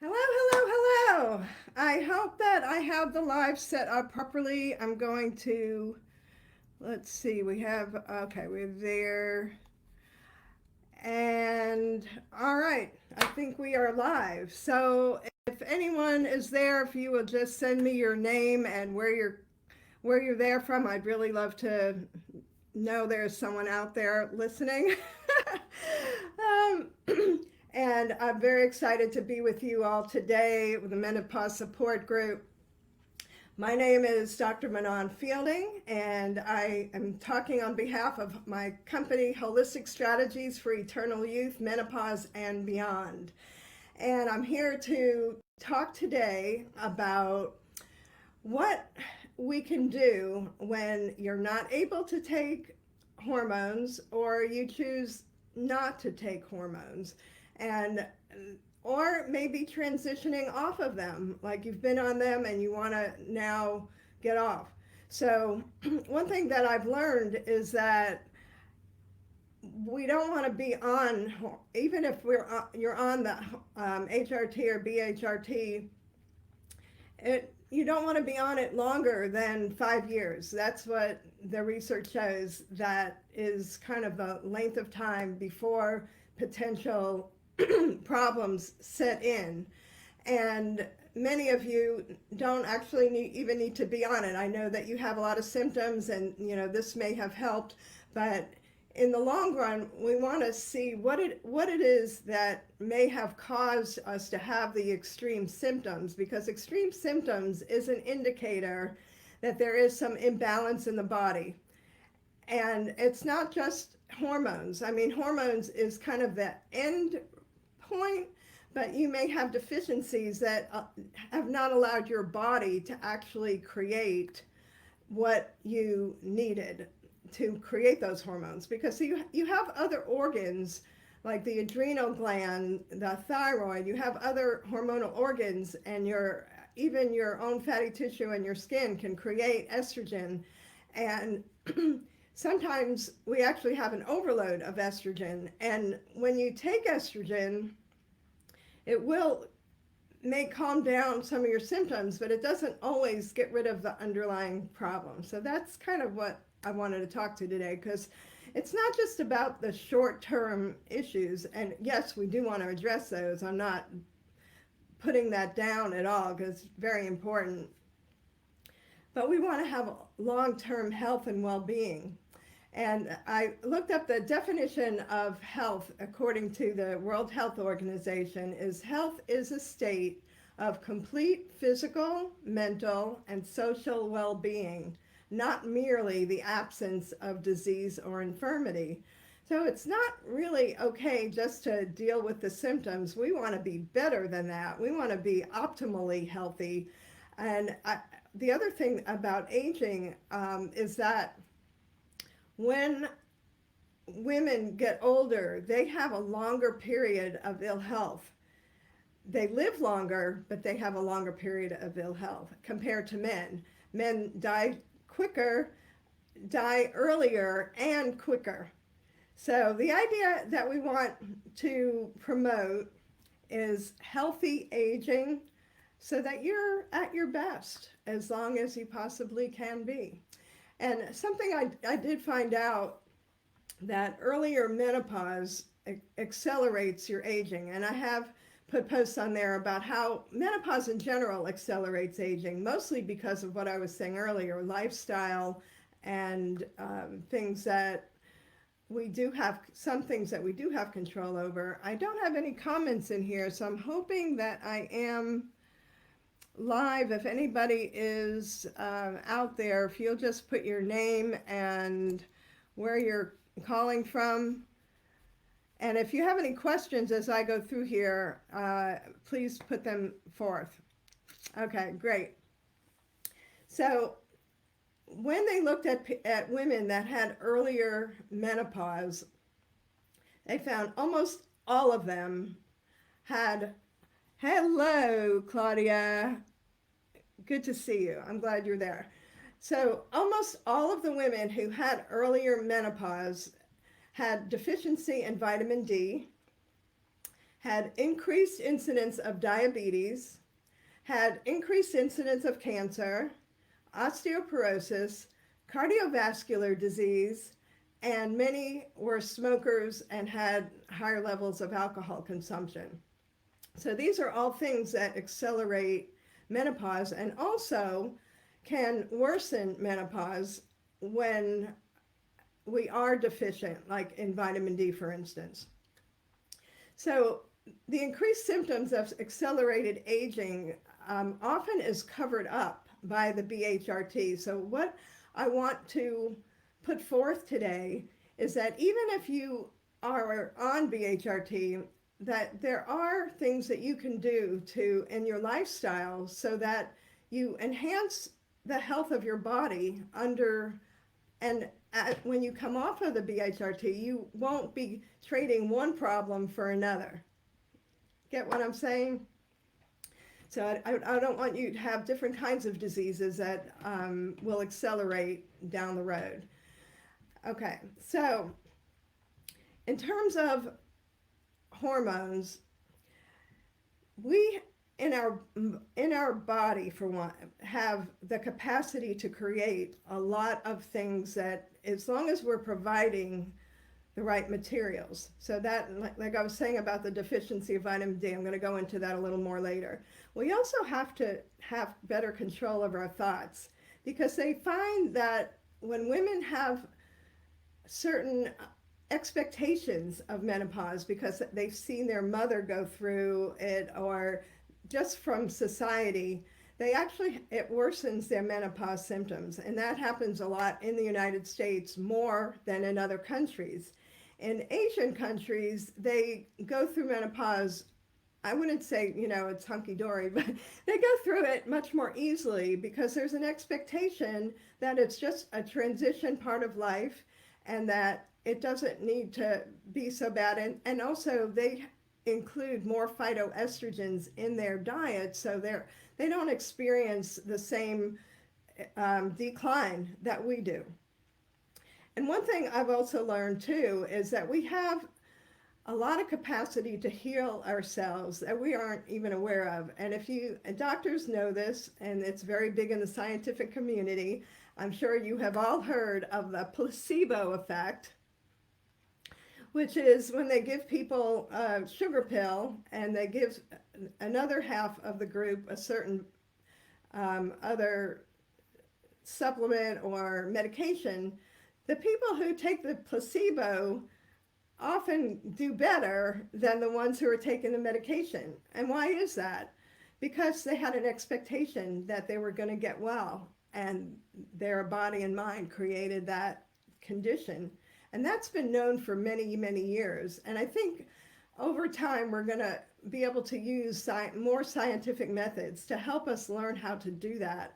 Hello, hello, hello. I hope that I have the live set up properly. I'm going to, let's see, we're there. And all right, I think we are live. So if anyone is there, if you will just send me your name and where you're there from, I'd really love to know there's someone out there listening. um, and I'm very excited to be with you all today with the Menopause Support Group. My name is Dr. Manon Fielding, and I am talking on behalf of my company, Holistic Strategies for Eternal Youth, Menopause, and Beyond. And I'm here to talk today about what we can do when you're not able to take hormones or you choose not to take hormones, and or maybe transitioning off of them, like you've been on them and you want to now get off. So one thing that I've learned is that we don't want to be on, even if you're on the HRT or BHRT, you don't want to be on it longer than 5 years. That's what the research shows. That is kind of the length of time before potential problems set in. And many of you don't actually even need to be on it. I know that you have a lot of symptoms, and this may have helped, but in the long run, we want to see what it is that may have caused us to have the extreme symptoms, because extreme symptoms is an indicator that there is some imbalance in the body. And it's not just hormones. I mean, hormones is kind of the end point, but you may have deficiencies that have not allowed your body to actually create what you needed to create those hormones, because you have other organs like the adrenal gland, the thyroid. You have other hormonal organs, and even your own fatty tissue and your skin can create estrogen. And sometimes we actually have an overload of estrogen, and when you take estrogen, it may calm down some of your symptoms, but it doesn't always get rid of the underlying problem. So that's kind of what I wanted to talk to today, because it's not just about the short-term issues. And yes, we do want to address those. I'm not putting that down at all, because it's very important. But we want to have long-term health and well-being. And I looked up the definition of health according to the World Health Organization. Health is a state of complete physical, mental, and social well-being, not merely the absence of disease or infirmity. So it's not really okay just to deal with the symptoms. We want to be better than that. We want to be optimally healthy. And the other thing about aging is that when women get older, they have a longer period of ill health. They live longer, but they have a longer period of ill health compared to men. Men die quicker, die earlier, and quicker. So the idea that we want to promote is healthy aging, so that you're at your best as long as you possibly can be. And something I did find out, that earlier menopause accelerates your aging. And I have put posts on there about how menopause in general accelerates aging, mostly because of what I was saying earlier, lifestyle and things that some things that we do have control over. I don't have any comments in here, so I'm hoping that I am live. If anybody is out there, if you'll just put your name and where you're calling from. And if you have any questions as I go through here, please put them forth. Okay, great. So when they looked at women that had earlier menopause, they found almost all of them had, hello, Claudia. Good to see you. I'm glad you're there. So almost all of the women who had earlier menopause had deficiency in vitamin D, had increased incidence of diabetes, had increased incidence of cancer, osteoporosis, cardiovascular disease, and many were smokers and had higher levels of alcohol consumption. So these are all things that accelerate menopause and also can worsen menopause when we are deficient, like in vitamin D, for instance. So the increased symptoms of accelerated aging often is covered up by the BHRT. So what I want to put forth today is that even if you are on BHRT, that there are things that you can do to in your lifestyle so that you enhance the health of your body under and when you come off of the BHRT, you won't be trading one problem for another. Get what I'm saying? So I don't want you to have different kinds of diseases that will accelerate down the road. Okay, so in terms of hormones, we in our body, for one, have the capacity to create a lot of things that, as long as we're providing the right materials. So that, like I was saying about the deficiency of vitamin D, I'm going to go into that a little more later. We also have to have better control of our thoughts, because they find that when women have certain expectations of menopause because they've seen their mother go through it or just from society, it worsens their menopause symptoms. And that happens a lot in the United States, more than in other countries. In Asian countries, they go through menopause, I wouldn't say, it's hunky-dory, but they go through it much more easily because there's an expectation that it's just a transition part of life and that it doesn't need to be so bad. And also they include more phytoestrogens in their diet, so they don't experience the same decline that we do. And one thing I've also learned too is that we have a lot of capacity to heal ourselves that we aren't even aware of. And doctors know this, and it's very big in the scientific community. I'm sure you have all heard of the placebo effect, which is when they give people a sugar pill and they give another half of the group a certain other supplement or medication. The people who take the placebo often do better than the ones who are taking the medication. And why is that? Because they had an expectation that they were going to get well, and their body and mind created that condition. And that's been known for many, many years. And I think over time, we're going to be able to use more scientific methods to help us learn how to do that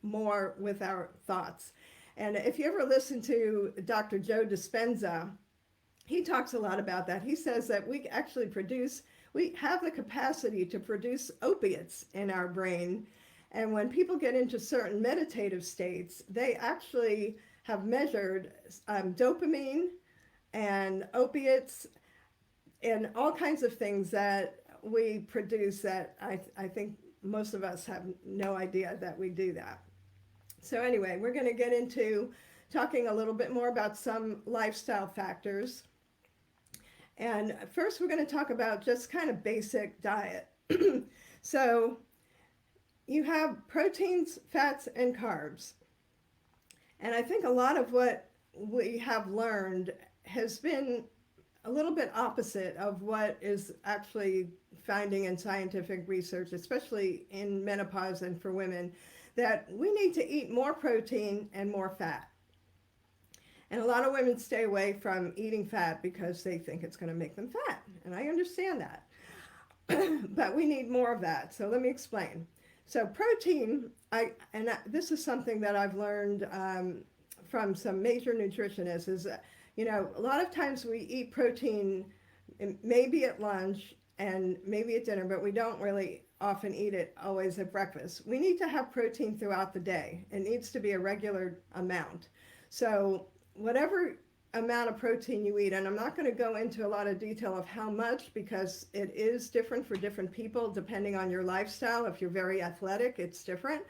more with our thoughts. And if you ever listen to Dr. Joe Dispenza, he talks a lot about that. He says that we have the capacity to produce opiates in our brain. And when people get into certain meditative states, they actually have measured dopamine and opiates and all kinds of things that we produce that I think most of us have no idea that we do that. So anyway, we're going to get into talking a little bit more about some lifestyle factors. And first we're going to talk about just kind of basic diet. So you have proteins, fats, and carbs. And I think a lot of what we have learned has been a little bit opposite of what is actually finding in scientific research, especially in menopause and for women, that we need to eat more protein and more fat. And a lot of women stay away from eating fat because they think it's going to make them fat. And I understand that. But we need more of that. So let me explain. So protein, this is something that I've learned from some major nutritionists, is that, a lot of times we eat protein maybe at lunch and maybe at dinner, but we don't really often eat it always at breakfast. We need to have protein throughout the day. It needs to be a regular amount. So whatever amount of protein you eat, and I'm not going to go into a lot of detail of how much because it is different for different people depending on your lifestyle. If you're very athletic, it's different.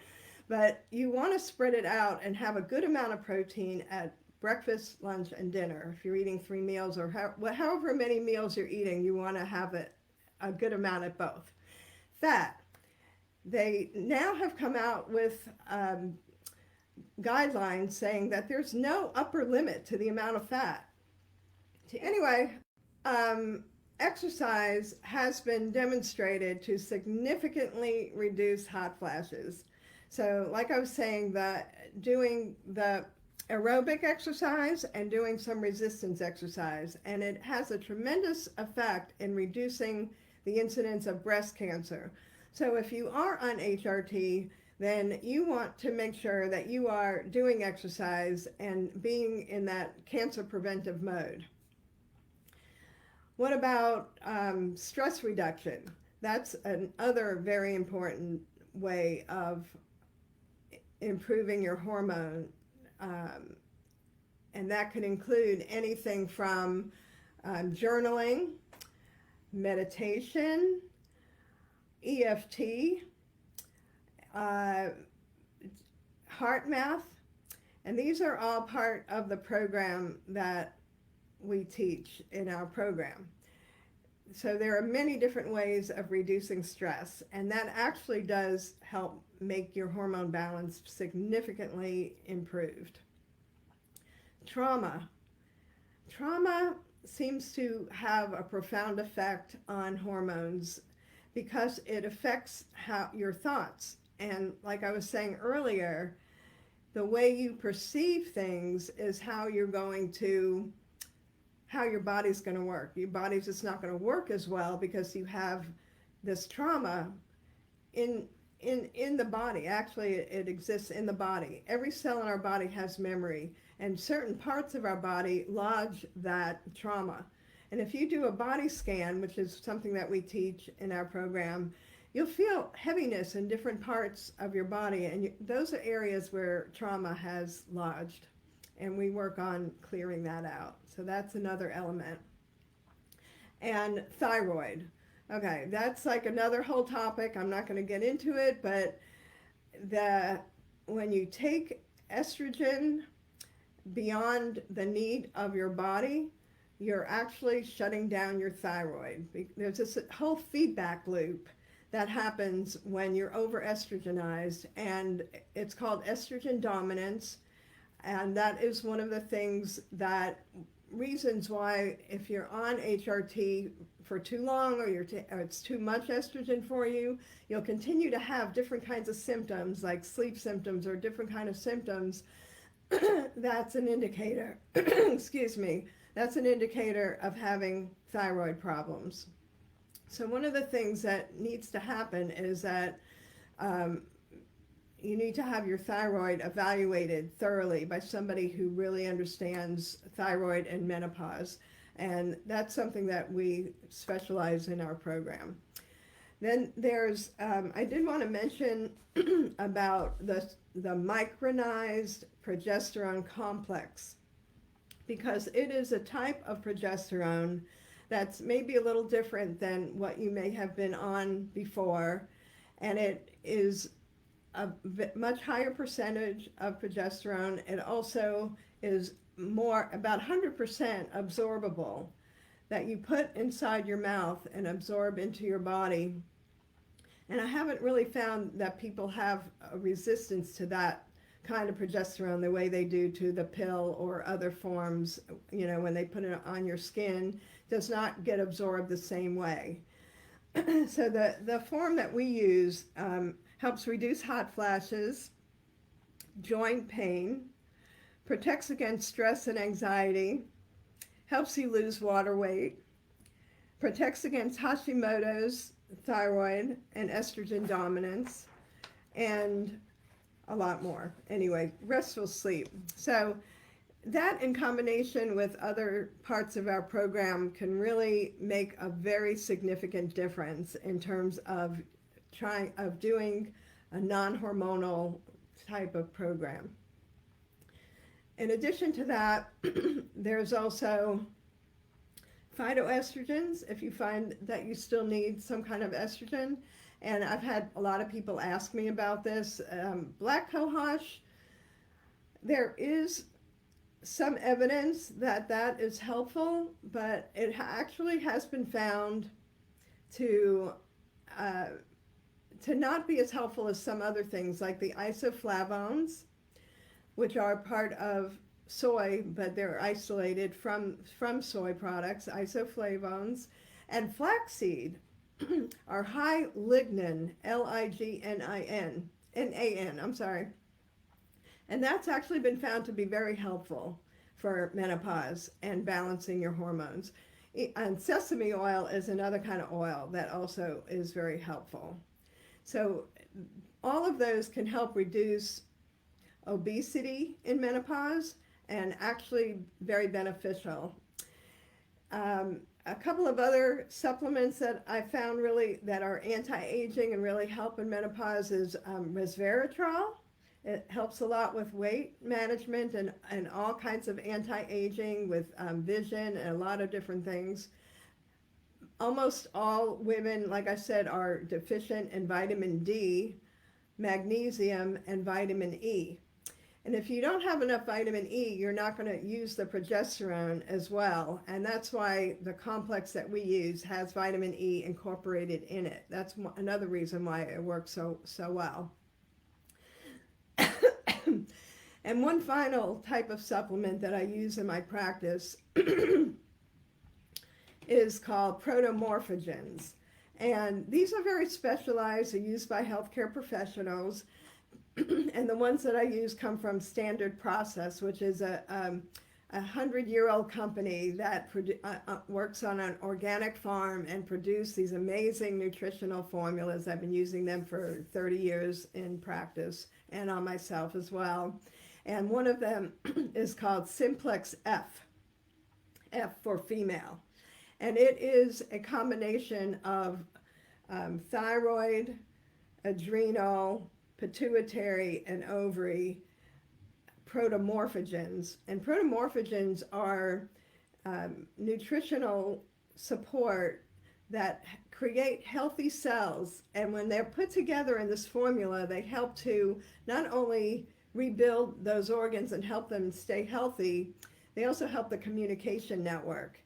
But you want to spread it out and have a good amount of protein at breakfast, lunch, and dinner. If you're eating 3 meals or however many meals you're eating, you want to have a good amount at both. Fat. They now have come out with guidelines saying that there's no upper limit to the amount of fat. Anyway, exercise has been demonstrated to significantly reduce hot flashes. So like I was saying, doing the aerobic exercise and doing some resistance exercise, and it has a tremendous effect in reducing the incidence of breast cancer. So if you are on HRT, then you want to make sure that you are doing exercise and being in that cancer preventive mode. What about stress reduction? That's another very important way of improving your hormone. And that could include anything from journaling, meditation, EFT, heart math, and these are all part of the program that we teach in our program. So there are many different ways of reducing stress, and that actually does help make your hormone balance significantly improved. Trauma. Trauma seems to have a profound effect on hormones because it affects your thoughts. And like I was saying earlier, the way you perceive things is how your body's going to work. Your body's just not going to work as well because you have this trauma in the body. Actually, it exists in the body. Every cell in our body has memory, and certain parts of our body lodge that trauma. And if you do a body scan, which is something that we teach in our program, you'll feel heaviness in different parts of your body, and those are areas where trauma has lodged, and we work on clearing that out. So that's another element. And thyroid. Okay, that's like another whole topic. I'm not going to get into it, but when you take estrogen beyond the need of your body, you're actually shutting down your thyroid. There's this whole feedback loop that happens when you're overestrogenized, and it's called estrogen dominance. And that is one of the reasons why if you're on HRT for too long or it's too much estrogen for you, you'll continue to have different kinds of symptoms like sleep symptoms or different kind of symptoms. That's an indicator, excuse me, that's an indicator of having thyroid problems. So one of the things that needs to happen is that you need to have your thyroid evaluated thoroughly by somebody who really understands thyroid and menopause. And that's something that we specialize in our program. Then there's, I did want to mention about the micronized progesterone complex, because it is a type of progesterone that's maybe a little different than what you may have been on before, and it is a much higher percentage of progesterone. It also is about 100% absorbable, that you put inside your mouth and absorb into your body. And I haven't really found that people have a resistance to that kind of progesterone the way they do to the pill or other forms. When they put it on your skin, does not get absorbed the same way. So the form that we use helps reduce hot flashes, joint pain, protects against stress and anxiety, helps you lose water weight, protects against Hashimoto's, thyroid, and estrogen dominance, and a lot more. Anyway, restful sleep. So that in combination with other parts of our program can really make a very significant difference in terms of doing a non-hormonal type of program. In addition to that, there's also phytoestrogens if you find that you still need some kind of estrogen. And I've had a lot of people ask me about this. Black cohosh, there is some evidence that that is helpful, but it actually has been found to uh, not be as helpful as some other things like the isoflavones, which are part of soy, but they're isolated from soy products, isoflavones, and flaxseed are high lignin, Lignin, I'm sorry. And that's actually been found to be very helpful for menopause and balancing your hormones. And sesame oil is another kind of oil that also is very helpful. So all of those can help reduce obesity in menopause and actually very beneficial. A couple of other supplements that I found really that are anti-aging and really help in menopause is resveratrol. It helps a lot with weight management and all kinds of anti-aging with vision and a lot of different things. Almost all women, like I said, are deficient in vitamin D, magnesium, and vitamin E. And if you don't have enough vitamin E, you're not going to use the progesterone as well. And that's why the complex that we use has vitamin E incorporated in it. That's another reason why it works so well. And one final type of supplement that I use in my practice is called protomorphogens. And these are very specialized, they're used by healthcare professionals. And the ones that I use come from Standard Process, which is a 100-year-old company that works on an organic farm and produce these amazing nutritional formulas. I've been using them for 30 years in practice and on myself as well. And one of them is called Simplex F, F for female. And it is a combination of thyroid, adrenal, pituitary, and ovary protomorphogens. And protomorphogens are nutritional support that create healthy cells. And when they're put together in this formula, they help to not only rebuild those organs and help them stay healthy, they also help the communication network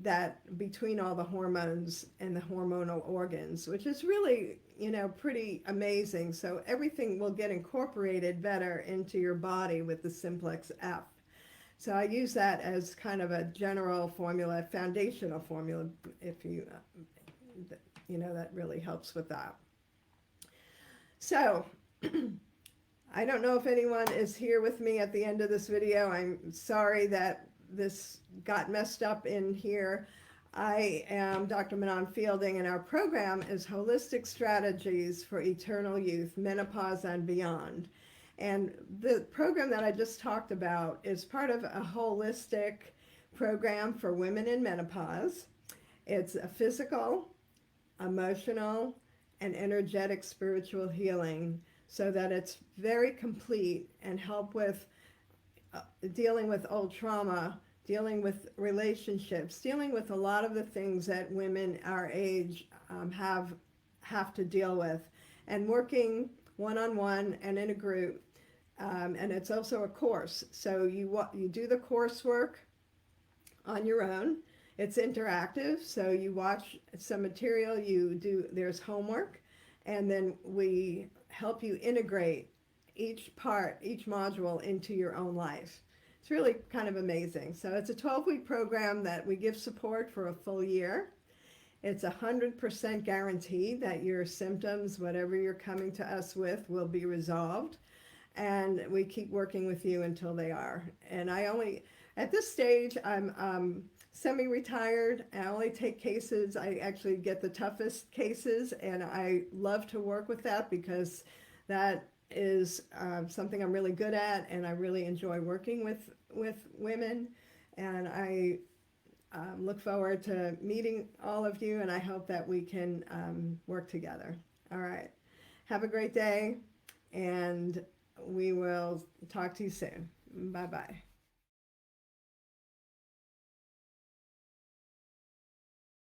that between all the hormones and the hormonal organs, which is really, pretty amazing. So everything will get incorporated better into your body with the Simplex F. So I use that as kind of a general formula, foundational formula, if you, that really helps with that. So I don't know if anyone is here with me at the end of this video. I'm sorry that this got messed up in here. I am Dr. Manon Fielding, and our program is Holistic Strategies for Eternal Youth, Menopause and Beyond. And the program that I just talked about is part of a holistic program for women in menopause. It's a physical, emotional, and energetic spiritual healing so that it's very complete and help with dealing with old trauma, dealing with relationships, dealing with a lot of the things that women our age have to deal with, and working one-on-one and in a group. And it's also a course. So you do the coursework on your own. It's interactive, so you watch some material, there's homework, and then we help you integrate each module into your own life. It's really kind of amazing. So it's a 12-week program that we give support for a full year. It's 100% guaranteed that your symptoms, whatever you're coming to us with, will be resolved. And we keep working with you until they are. And at this stage, I'm semi-retired. I only take cases. I actually get the toughest cases, and I love to work with that because that is something I'm really good at, and I really enjoy working with women. And I look forward to meeting all of you, and I hope that we can work together. All right. Have a great day, and we will talk to you soon. Bye bye.